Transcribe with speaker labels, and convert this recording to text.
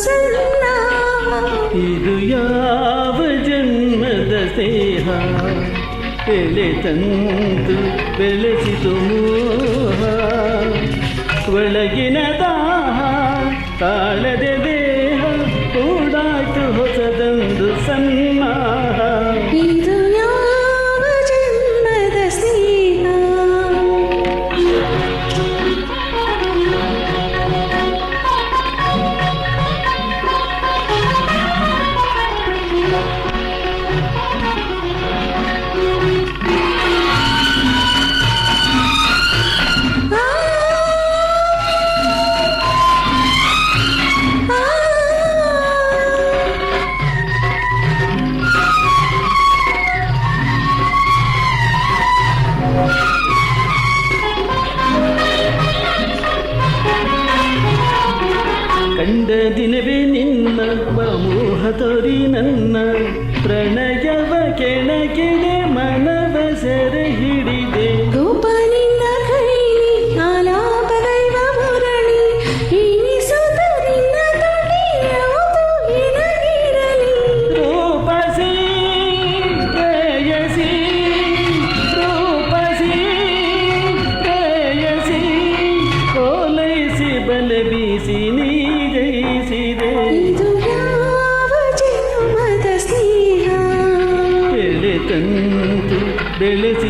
Speaker 1: ಸಣ್ಣ
Speaker 2: ಇದು ಯಾವ ಜನ್ಮದ ಸ್ನೇಹ ಎಲೆ ತಂತು ಬೆಳೆಸಿತು ಮೋಹ ಒಳಗಿನ ದಾಹ ತಾಳದೆ ದೇಹ ಕೂಡಾಯ್ತು ಹೊಸದೊಂದು ಸನ್ಮಾಹ
Speaker 1: ಇದು ಯಾವ ಜನ್ಮದ ಸ್ನೇಹ
Speaker 2: ಕಂಡ ದಿನವೇ ನಿನ್ನ ಮೋಹ ತೋರಿ ನನ್ನ ಪ್ರಣಯವ ಕೆಣಕಿದೆ ಮನವ ಸೆರೆ ಹಿಡಿದೆ
Speaker 1: ರೂಪ ನಿನ್ನ ಕೈಲಿ ಆಲಾಪಗೈವ ಮುರಳಿ ಎನಿಸುತ್ತ ನಿನ್ನ ತುಟಿ ಯಾವುದು ನಿನಗಿರಲಿ
Speaker 2: ರೂಪಸಿ ಪ್ರೇಯಸಿ ರೂಪಸಿ ಪ್ರೇಯಸಿ ಓಲೈಸಿ ಬಲೆ ಬೀಸಿ ನೀ ಜಯಿಸಿದೆ
Speaker 1: ಇದು ಯಾವ ಜನ್ಮದ ಸ್ನೇಹ
Speaker 2: ಎಲೆ ತಂತು ಬೆಳೆಸಿ